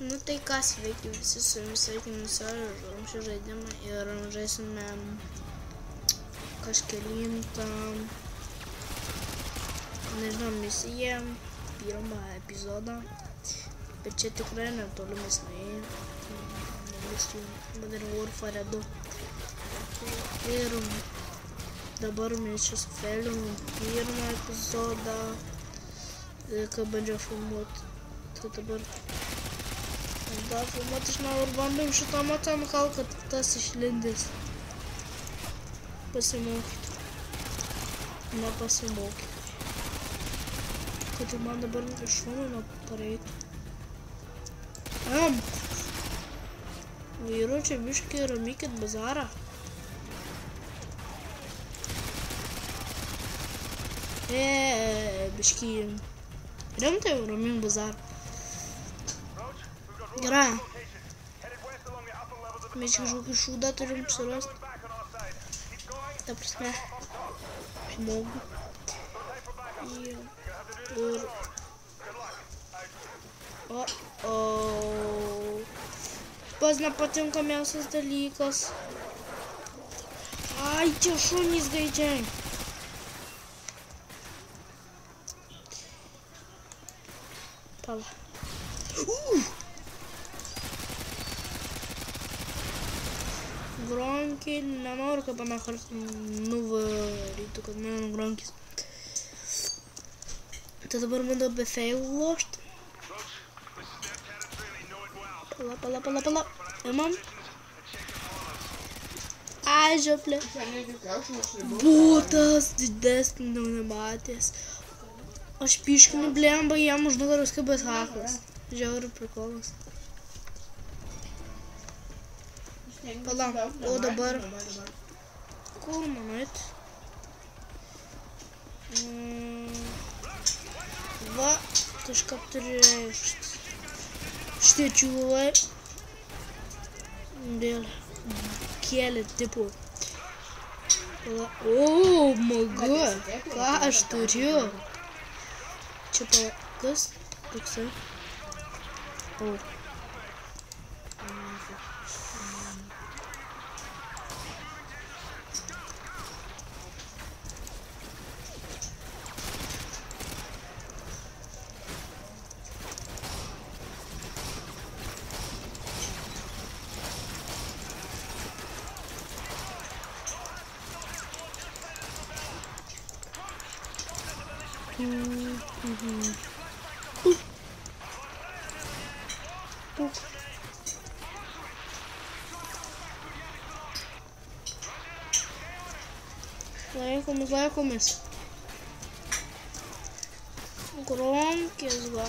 Nu tai ką, sveiki visi, su jumis sveikinus žaidžiam šį žaidimą ir žaisime kažkelintą, nežinau, misiją, pirmą epizodą, bet čia tikrai netoli mes nuėjome, Modern Warfare 2 ir dabar mes čia sufeilinam pirmą epizodą, kai bandžiau filmuoti, tai dabar dar filmuoti iš naujo ir bandom šitą matomikal, kad tas išlindęs pasimokyti, nepasimokyti, kad man dabar iš šono pareiktų. Vairučiai biškai ramykit bazarą. Biškai rimtai ramink bazarą. Gerai. Mes kažkokį šūdą turim surasti. Ta prasme, žmogų. Ir... Pas nepatinkamiausias dalykas. Ai, čia šunys gaidžiai. Pala. Gronkį, nenoriu, kad mane kartą nuvarytų, kad mane gronkis. Tai dabar bandau be failų lošti. Pala. Imam. Ai, žioplė. Būtas didesnį nematęs. Aš piškinu blemba jam už nugaros kaip bet haklas. Žiaurių prikolas. Pala, o dabar kur man eit? Va, kažką turi reikšti. Šitie čiūlai dėl kėlė tipų. Pala, oh my god, ką aš turiu? Čia pala, kas? Toksai. O. Laikomis. Gronkis va.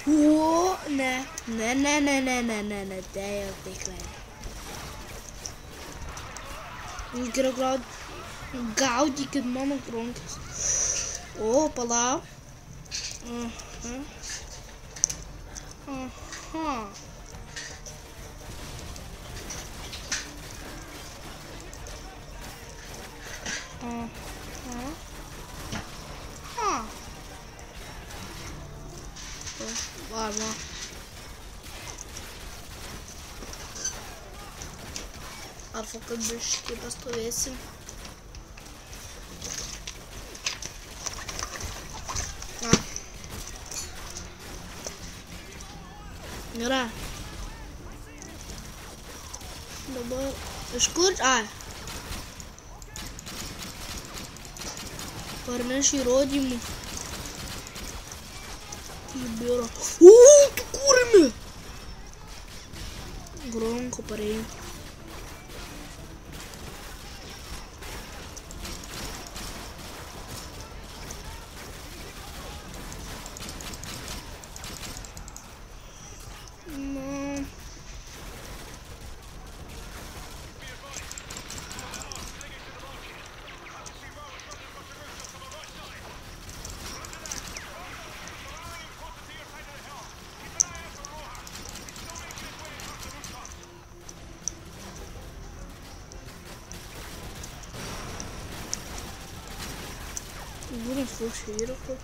O, ne, tai jau tikrai. Geriau gaudykit mano gronkis. O, palauk. Aha. Varma. Arfa, kad biškai pastovėsim. Gerai. Dabar iš kur? Ai. Parneš įrodymų. Į biurą. O, tu kūrimi! Gronko parėjo. Būnas paukščių yra kur.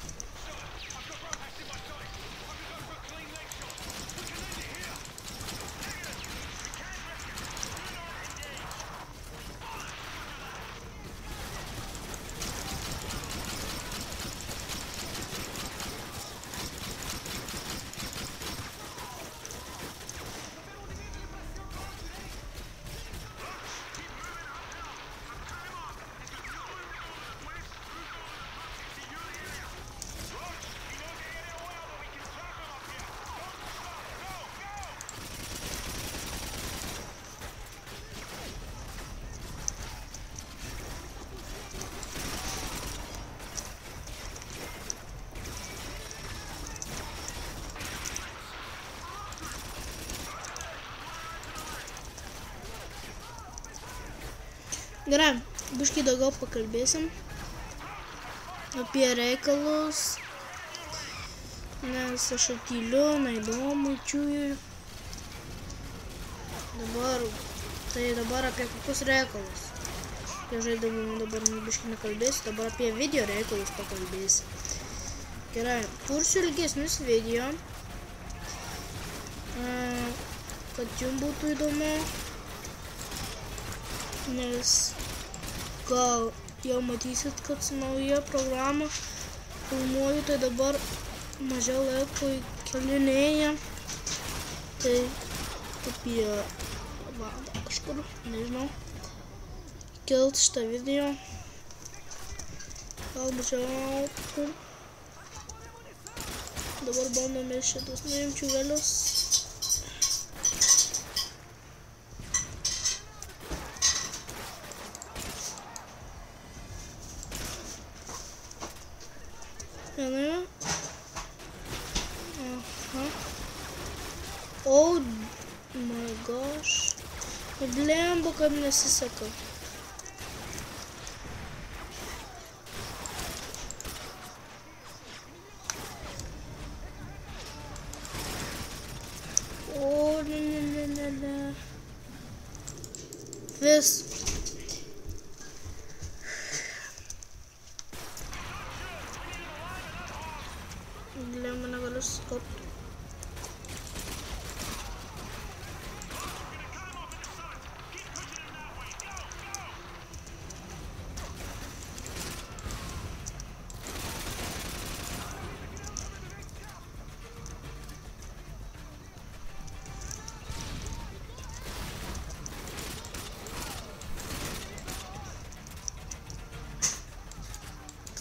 Gerai, biškai daugiau pakalbėsim apie reikalus, nes aš atyliu, neįdomu, čiūju. Dabar apie kokius reikalus. Apie žaidimų dabar biškai nekalbėsiu, dabar apie video reikalus pakalbėsiu. Gerai, kursiu ilgesnius video, kad jums būtų įdomu. Nes gal jau matysit, kad su nauja programa filmuoju, tai dabar mažiau laiko kelinėja. Tai apie valandą kažkur, nežinau, kelt šitą video. Gal mažiau kur. Dabar bandome šitus nuimčių vėlius. Oh my gosh. Blemba, kaip nesiseka. O, ne. Vis. Blemba, negaliu suskopti.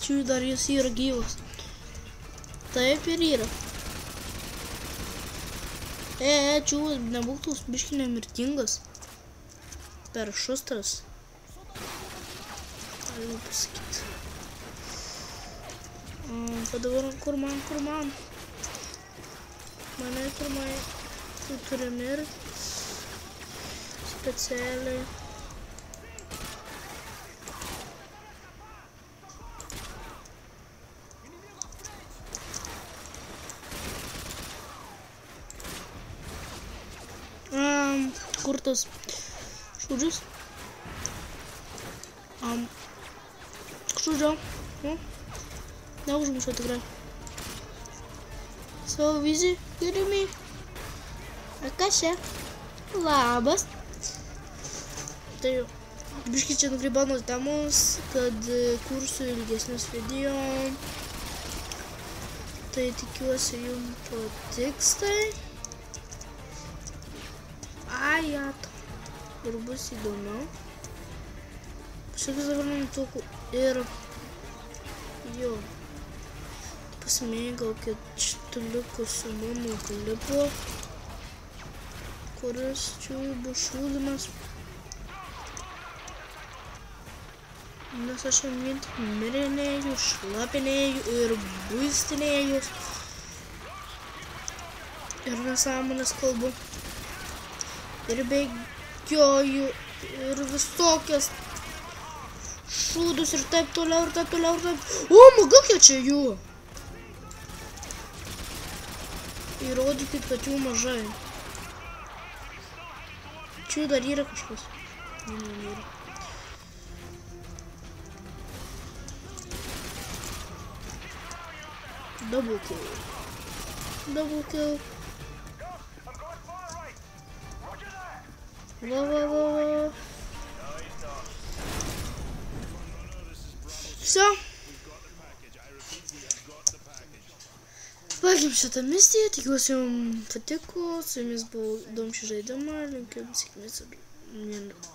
Čiū, dar jis yra gyvas. Taip ir yra. Čiū, nebūk toks biškai nemirtingas. Per šustras. Galima pasakyti. O dabar kur man? Mane pirmai tu turi mirti. Specialiai. Kur tas šūdžius? Šūdžio? Neužmušau tikrai. So, visi, gerimi. Kas čia? Labas. Tai jau, biškai čia nukrypau nuo temos, kad kursiu ilgesnius video. Tai tikiuosi jums patiks tai. Ir bus įdomiau. Šiek dabar nutukų ir jo. Pasimėgaukit šitą likusį mano klipo, kuris čia bus šūdimas. Nes aš jau mirinėjau, šlapinėjau ir buistinėjau. Ir nesąmonės kalbu. Ir bėgioju, ir visokias šūdus ir taip toliau. O, maga, kiek čia jų! Įrodykit, kad jų mažai. Čia dar yra kažkas. Ne, nėra. Double kill. Double kill. Во-во-во. Все. Baigėm šitą misiją, tikiuosi jums patiko, su jumis buvo įdomu žaidimą, linkiu jums sėkmės ir